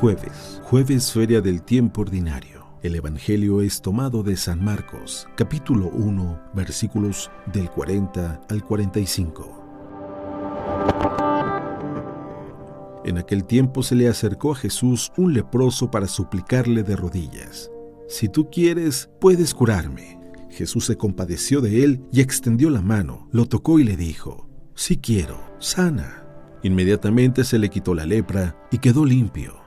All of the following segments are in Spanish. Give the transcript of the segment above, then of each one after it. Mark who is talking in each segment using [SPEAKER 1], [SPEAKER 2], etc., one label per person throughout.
[SPEAKER 1] Jueves Feria del Tiempo Ordinario. El Evangelio es tomado de San Marcos, capítulo 1, versículos del 40 al 45. En aquel tiempo se le acercó a Jesús un leproso para suplicarle de rodillas: «Si tú quieres, puedes curarme». Jesús se compadeció de él y extendió la mano, lo tocó y le dijo: «Sí quiero, sana». Inmediatamente se le quitó la lepra y quedó limpio.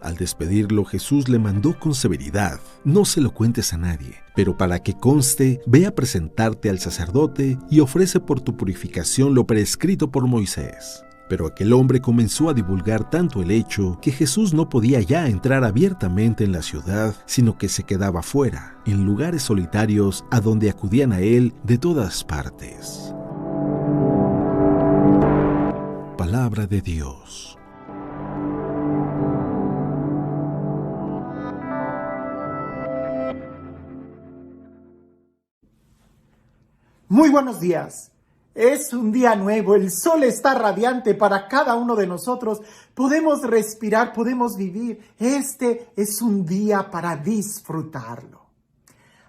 [SPEAKER 1] Al despedirlo, Jesús le mandó con severidad: «No se lo cuentes a nadie, pero para que conste, ve a presentarte al sacerdote y ofrece por tu purificación lo prescrito por Moisés». Pero aquel hombre comenzó a divulgar tanto el hecho que Jesús no podía ya entrar abiertamente en la ciudad, sino que se quedaba fuera, en lugares solitarios a donde acudían a él de todas partes. Palabra de Dios.
[SPEAKER 2] Muy buenos días. Es un día nuevo, el sol está radiante para cada uno de nosotros. Podemos respirar, podemos vivir. Este es un día para disfrutarlo.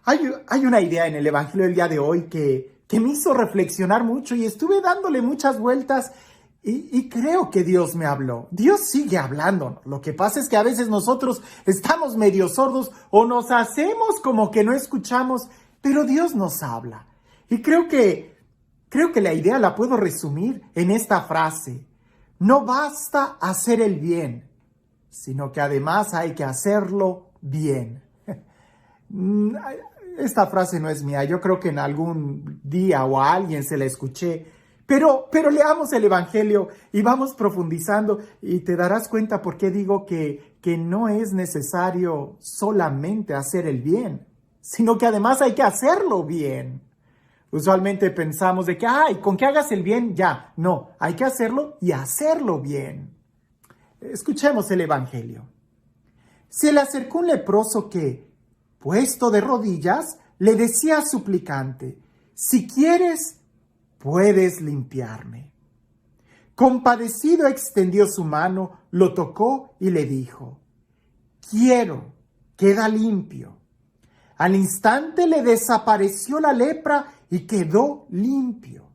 [SPEAKER 2] Hay una idea en el Evangelio del día de hoy que me hizo reflexionar mucho y estuve dándole muchas vueltas y creo que Dios me habló. Dios sigue hablándonos. Lo que pasa es que a veces nosotros estamos medio sordos o nos hacemos como que no escuchamos, pero Dios nos habla. Y creo que la idea la puedo resumir en esta frase: no basta hacer el bien, sino que además hay que hacerlo bien. Esta frase no es mía, yo creo que en algún día o a alguien se la escuché, pero leamos el Evangelio y vamos profundizando y te darás cuenta por qué digo que no es necesario solamente hacer el bien, sino que además hay que hacerlo bien. Usualmente pensamos de que, con que hagas el bien, ya. No, hay que hacerlo y hacerlo bien. Escuchemos el Evangelio. Se le acercó un leproso que, puesto de rodillas, le decía suplicante: «Si quieres, puedes limpiarme». Compadecido extendió su mano, lo tocó y le dijo: «Quiero, queda limpio». Al instante le desapareció la lepra y quedó limpio.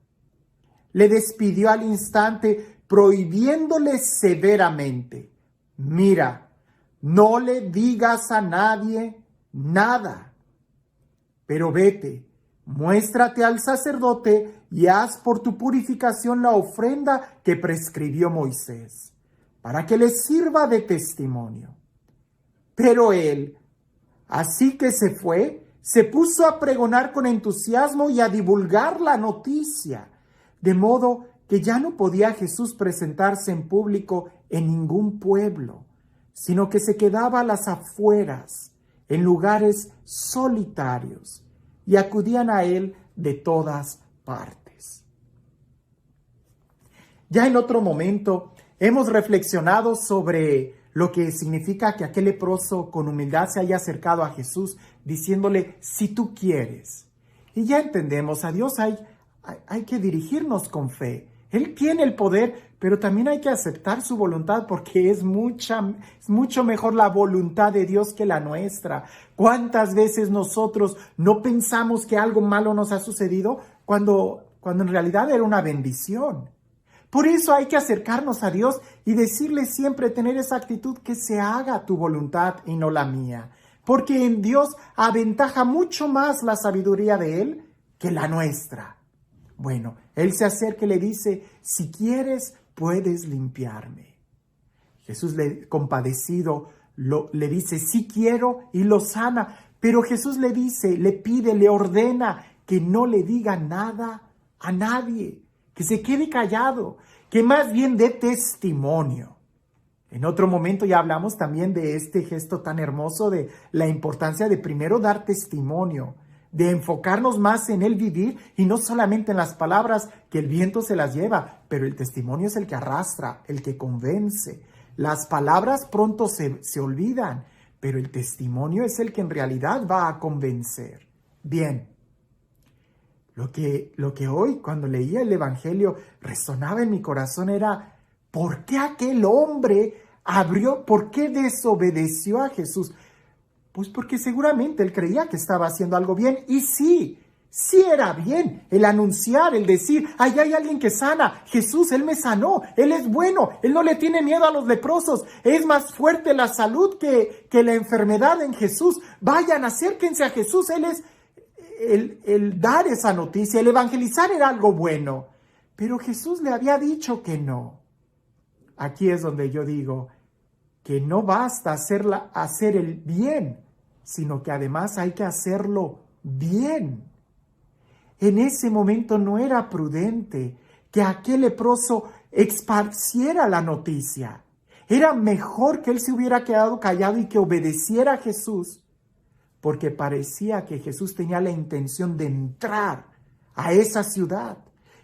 [SPEAKER 2] Le despidió al instante, prohibiéndole severamente: «Mira, no le digas a nadie nada, pero vete, muéstrate al sacerdote y haz por tu purificación la ofrenda que prescribió Moisés, para que le sirva de testimonio». Pero él, así que se fue, se puso a pregonar con entusiasmo y a divulgar la noticia, de modo que ya no podía Jesús presentarse en público en ningún pueblo, sino que se quedaba a las afueras, en lugares solitarios, y acudían a él de todas partes. Ya en otro momento hemos reflexionado sobre lo que significa que aquel leproso con humildad se haya acercado a Jesús diciéndole: «Si tú quieres». Y ya entendemos, a Dios hay que dirigirnos con fe. Él tiene el poder, pero también hay que aceptar su voluntad, porque es mucho mejor la voluntad de Dios que la nuestra. ¿Cuántas veces nosotros no pensamos que algo malo nos ha sucedido cuando en realidad era una bendición? Por eso hay que acercarnos a Dios y decirle siempre, tener esa actitud: que se haga tu voluntad y no la mía. Porque en Dios aventaja mucho más la sabiduría de Él que la nuestra. Bueno, Él se acerca y le dice: «Si quieres, puedes limpiarme». Jesús, compadecido, le dice: «Sí quiero», y lo sana. Pero Jesús le dice, le pide, le ordena que no le diga nada a nadie, que se quede callado, que más bien dé testimonio. En otro momento ya hablamos también de este gesto tan hermoso, de la importancia de primero dar testimonio, de enfocarnos más en el vivir y no solamente en las palabras, que el viento se las lleva, pero el testimonio es el que arrastra, el que convence. Las palabras pronto se olvidan, pero el testimonio es el que en realidad va a convencer. Bien. Lo que hoy, cuando leía el Evangelio, resonaba en mi corazón era: ¿por qué aquel hombre abrió, ¿por qué desobedeció a Jesús? Pues porque seguramente él creía que estaba haciendo algo bien. Y sí era bien el anunciar, el decir, ahí hay alguien que sana. Jesús, él me sanó, él es bueno, él no le tiene miedo a los leprosos. Es más fuerte la salud que la enfermedad en Jesús. Vayan, acérquense a Jesús. Él es el dar esa noticia, el evangelizar era algo bueno. Pero Jesús le había dicho que no. Aquí es donde yo digo que no basta hacer el bien, sino que además hay que hacerlo bien. En ese momento no era prudente que aquel leproso esparciera la noticia. Era mejor que él se hubiera quedado callado y que obedeciera a Jesús, porque parecía que Jesús tenía la intención de entrar a esa ciudad.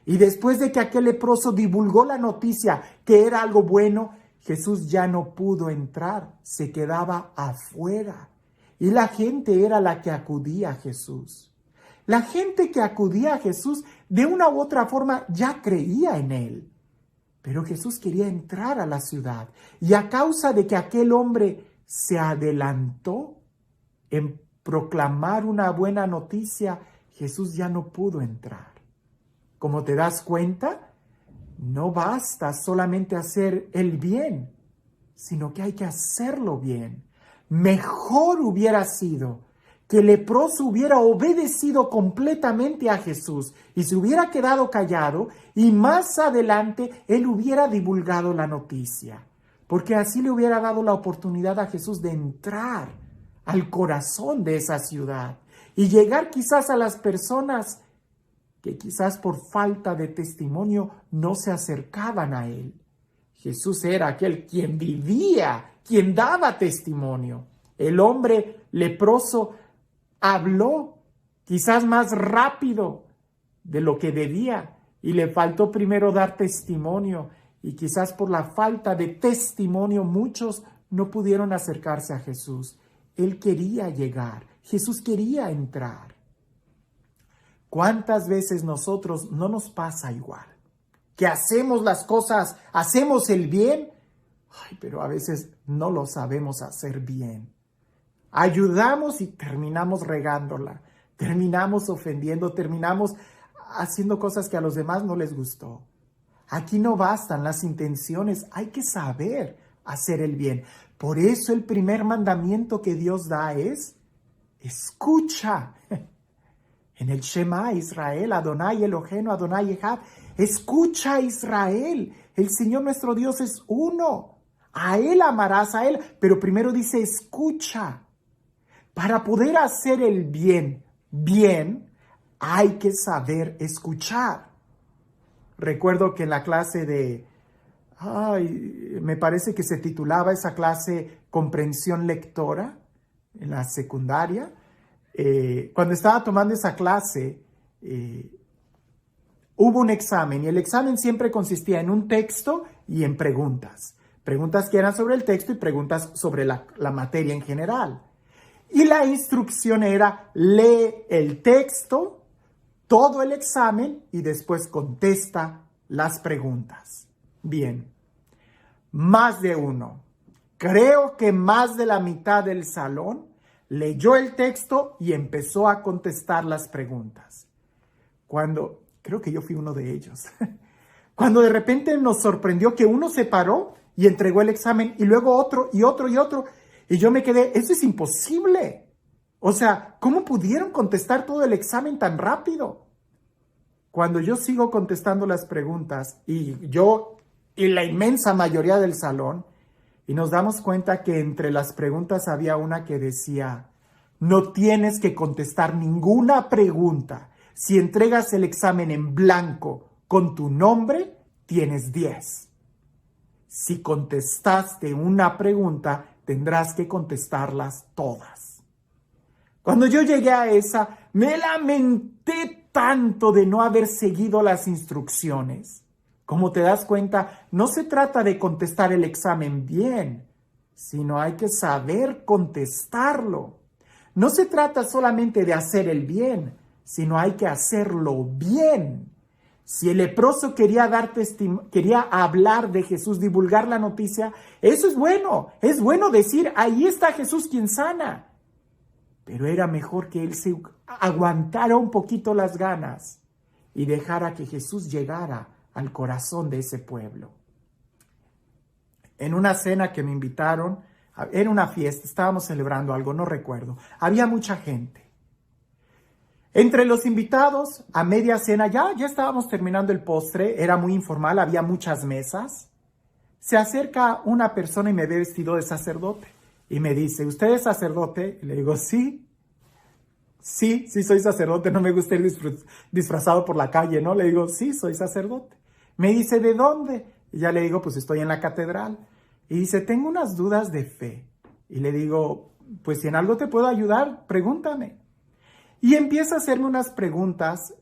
[SPEAKER 2] Y después de que aquel leproso divulgó la noticia que era algo bueno, Jesús ya no pudo entrar, se quedaba afuera. Y la gente era la que acudía a Jesús. La gente que acudía a Jesús de una u otra forma ya creía en él. Pero Jesús quería entrar a la ciudad. Y a causa de que aquel hombre se adelantó en proclamar una buena noticia, Jesús ya no pudo entrar. Como te das cuenta, no basta solamente hacer el bien, sino que hay que hacerlo bien. Mejor hubiera sido que el leproso hubiera obedecido completamente a Jesús y se hubiera quedado callado y más adelante él hubiera divulgado la noticia, porque así le hubiera dado la oportunidad a Jesús de entrar al corazón de esa ciudad y llegar quizás a las personas que quizás por falta de testimonio no se acercaban a él. Jesús era aquel quien vivía, quien daba testimonio. El hombre leproso habló quizás más rápido de lo que debía y le faltó primero dar testimonio y quizás por la falta de testimonio muchos no pudieron acercarse a Jesús. Él quería llegar, Jesús quería entrar. ¿Cuántas veces nosotros no nos pasa igual? Que hacemos las cosas, hacemos el bien, pero a veces no lo sabemos hacer bien. Ayudamos y terminamos regándola, terminamos ofendiendo, terminamos haciendo cosas que a los demás no les gustó. Aquí no bastan las intenciones, hay que saber hacer el bien. Por eso el primer mandamiento que Dios da es, escucha. En el Shema Israel, Adonai Eloheinu, Adonai Echad, escucha Israel, el Señor nuestro Dios es uno. A Él amarás a Él, pero primero dice escucha. Para poder hacer el bien, hay que saber escuchar. Recuerdo que en la clase me parece que se titulaba esa clase Comprensión Lectora, en la secundaria. Cuando estaba tomando esa clase, hubo un examen y el examen siempre consistía en un texto y en preguntas. Preguntas que eran sobre el texto y preguntas sobre la materia en general. Y la instrucción era, lee el texto, todo el examen y después contesta las preguntas. Bien, más de uno. Creo que más de la mitad del salón leyó el texto y empezó a contestar las preguntas. Creo que yo fui uno de ellos. Cuando de repente nos sorprendió que uno se paró y entregó el examen y luego otro y otro y otro. Y yo me quedé, eso es imposible. O sea, ¿cómo pudieron contestar todo el examen tan rápido? Cuando yo sigo contestando las preguntas y yo y la inmensa mayoría del salón, y nos damos cuenta que entre las preguntas había una que decía, no tienes que contestar ninguna pregunta. Si entregas el examen en blanco con tu nombre, tienes 10. Si contestaste una pregunta, tendrás que contestarlas todas. Cuando yo llegué a esa, me lamenté tanto de no haber seguido las instrucciones. Como te das cuenta, no se trata de contestar el examen bien, sino hay que saber contestarlo. No se trata solamente de hacer el bien, sino hay que hacerlo bien. Si el leproso quería quería hablar de Jesús, divulgar la noticia, eso es bueno decir, ahí está Jesús quien sana. Pero era mejor que él se aguantara un poquito las ganas y dejara que Jesús llegara al corazón de ese pueblo. En una cena que me invitaron, era una fiesta, estábamos celebrando algo, no recuerdo, había mucha gente. Entre los invitados, a media cena, ya estábamos terminando el postre, era muy informal, había muchas mesas. Se acerca una persona y me ve vestido de sacerdote y me dice, ¿usted es sacerdote? Y le digo, sí soy sacerdote, no me gusta ir disfrazado por la calle, ¿no? Le digo, sí, soy sacerdote. Me dice, ¿de dónde? Y ya le digo, pues estoy en la catedral. Y dice, tengo unas dudas de fe. Y le digo, pues si en algo te puedo ayudar, pregúntame. Y empieza a hacerme unas preguntas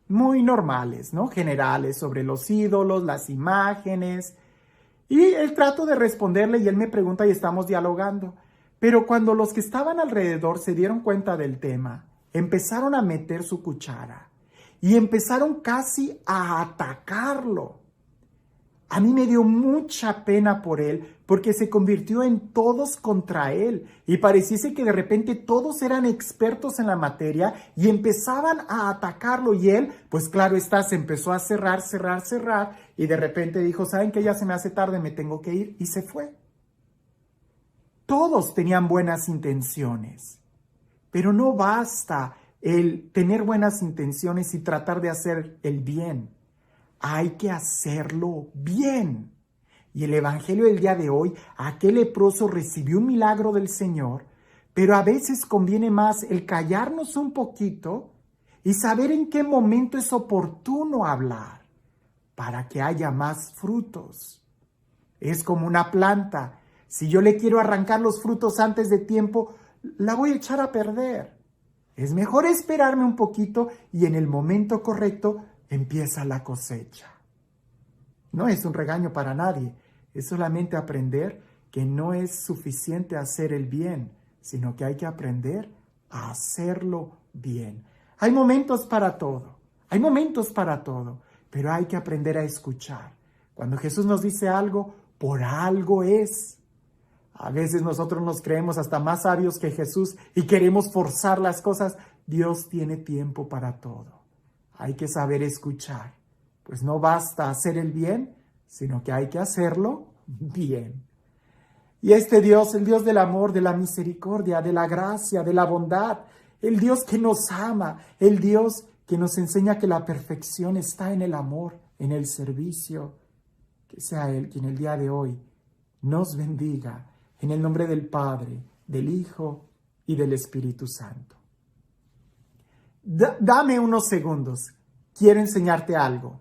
[SPEAKER 2] muy normales, ¿no? Generales, sobre los ídolos, las imágenes. Y él trato de responderle y él me pregunta y estamos dialogando. Pero cuando los que estaban alrededor se dieron cuenta del tema, empezaron a meter su cuchara y empezaron casi a atacarlo. A mí me dio mucha pena por él porque se convirtió en todos contra él y pareciese que de repente todos eran expertos en la materia y empezaban a atacarlo y él, pues claro está, se empezó a cerrar y de repente dijo, ¿saben qué? Ya se me hace tarde, me tengo que ir y se fue. Todos tenían buenas intenciones, pero no basta el tener buenas intenciones y tratar de hacer el bien. Hay que hacerlo bien. Y el evangelio del día de hoy, aquel leproso recibió un milagro del Señor, pero a veces conviene más el callarnos un poquito y saber en qué momento es oportuno hablar para que haya más frutos. Es como una planta. Si yo le quiero arrancar los frutos antes de tiempo, la voy a echar a perder. Es mejor esperarme un poquito y en el momento correcto empieza la cosecha. No es un regaño para nadie, es solamente aprender que no es suficiente hacer el bien, sino que hay que aprender a hacerlo bien. Hay momentos para todo, pero hay que aprender a escuchar. Cuando Jesús nos dice algo, por algo es. A veces nosotros nos creemos hasta más sabios que Jesús y queremos forzar las cosas. Dios tiene tiempo para todo. Hay que saber escuchar, pues no basta hacer el bien, sino que hay que hacerlo bien. Y este Dios, el Dios del amor, de la misericordia, de la gracia, de la bondad, el Dios que nos ama, el Dios que nos enseña que la perfección está en el amor, en el servicio, que sea Él quien el día de hoy nos bendiga en el nombre del Padre, del Hijo y del Espíritu Santo. Dame unos segundos. Quiero enseñarte algo.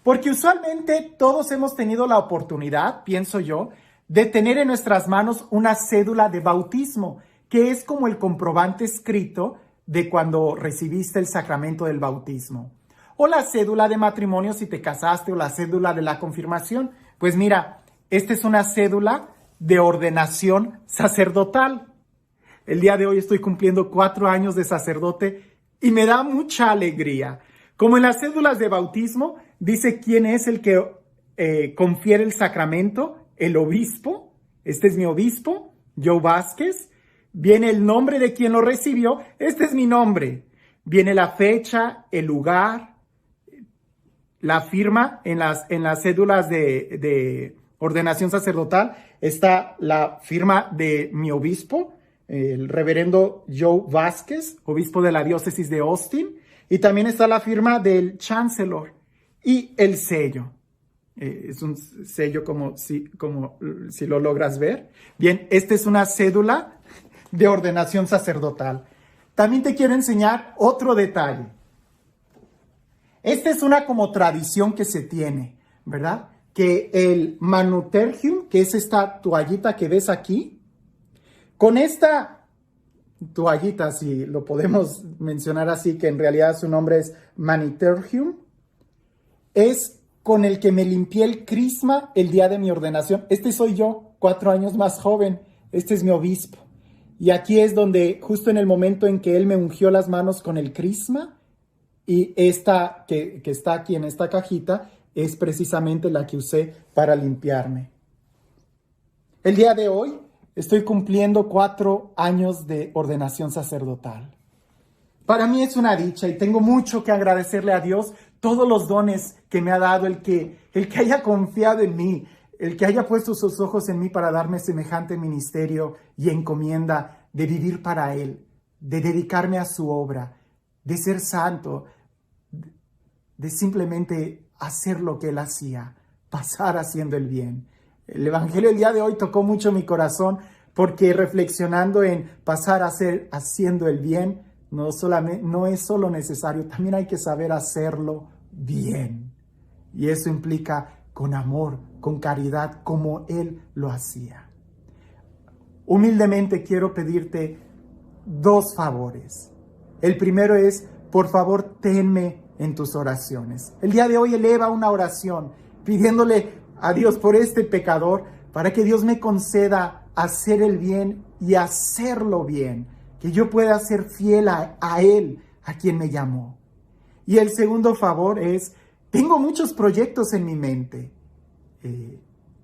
[SPEAKER 2] Porque usualmente todos hemos tenido la oportunidad, pienso yo, de tener en nuestras manos una cédula de bautismo, que es como el comprobante escrito de cuando recibiste el sacramento del bautismo. O la cédula de matrimonio si te casaste, o la cédula de la confirmación. Pues mira, esta es una cédula de ordenación sacerdotal. El día de hoy estoy cumpliendo 4 años de sacerdote y me da mucha alegría. Como en las cédulas de bautismo, dice quién es el que confiere el sacramento, el obispo. Este es mi obispo, Joe Vázquez. Viene el nombre de quien lo recibió. Este es mi nombre. Viene la fecha, el lugar, la firma en las cédulas de ordenación sacerdotal. Está la firma de mi obispo, el reverendo Joe Vázquez, obispo de la diócesis de Austin. Y también está la firma del chancellor y el sello. Es un sello como si lo logras ver. Bien, esta es una cédula de ordenación sacerdotal. También te quiero enseñar otro detalle. Esta es una como tradición que se tiene, ¿verdad? Que el manutergium, que es esta toallita que ves aquí, con esta toallita, si lo podemos mencionar así, que en realidad su nombre es manutergium, es con el que me limpié el crisma el día de mi ordenación. Este soy yo, 4 años más joven. Este es mi obispo. Y aquí es donde, justo en el momento en que él me ungió las manos con el crisma, Y esta que está aquí en esta cajita es precisamente la que usé para limpiarme. El día de hoy estoy cumpliendo 4 años de ordenación sacerdotal. Para mí es una dicha y tengo mucho que agradecerle a Dios todos los dones que me ha dado, el que haya confiado en mí, el que haya puesto sus ojos en mí para darme semejante ministerio y encomienda de vivir para Él, de dedicarme a su obra, de ser santo, de simplemente hacer lo que Él hacía, pasar haciendo el bien. El Evangelio del día de hoy tocó mucho mi corazón porque reflexionando en pasar a hacer haciendo el bien, no es solo necesario, también hay que saber hacerlo bien. Y eso implica con amor, con caridad, como Él lo hacía. Humildemente quiero pedirte 2 favores. El primero es, por favor, tenme en tus oraciones. El día de hoy eleva una oración pidiéndole a Dios por este pecador para que Dios me conceda hacer el bien y hacerlo bien, que yo pueda ser fiel a Él, a quien me llamó. Y el segundo favor es, tengo muchos proyectos en mi mente.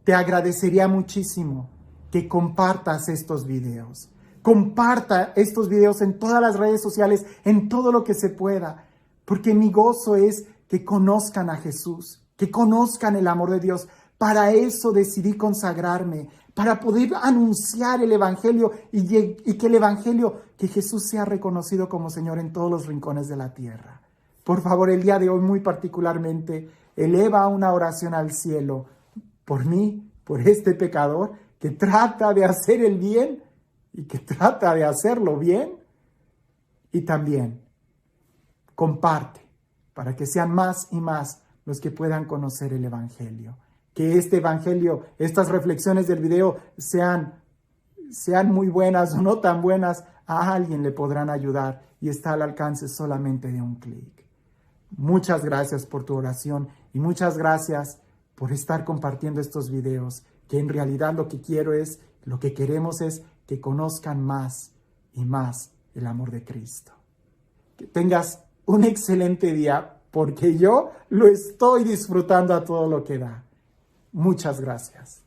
[SPEAKER 2] Te agradecería muchísimo que compartas estos videos. Comparta estos videos en todas las redes sociales, en todo lo que se pueda, porque mi gozo es que conozcan a Jesús, que conozcan el amor de Dios. Para eso decidí consagrarme, para poder anunciar el Evangelio y que el Evangelio, que Jesús sea reconocido como Señor en todos los rincones de la tierra. Por favor, el día de hoy muy particularmente, eleva una oración al cielo por mí, por este pecador que trata de hacer el bien y que trata de hacerlo bien. Y también comparte para que sean más y más los que puedan conocer el Evangelio. Que este Evangelio, estas reflexiones del video sean muy buenas o no tan buenas, a alguien le podrán ayudar y está al alcance solamente de un clic. Muchas gracias por tu oración y muchas gracias por estar compartiendo estos videos, que en realidad lo que queremos es que conozcan más y más el amor de Cristo. Que tengas un excelente día, porque yo lo estoy disfrutando a todo lo que da. Muchas gracias.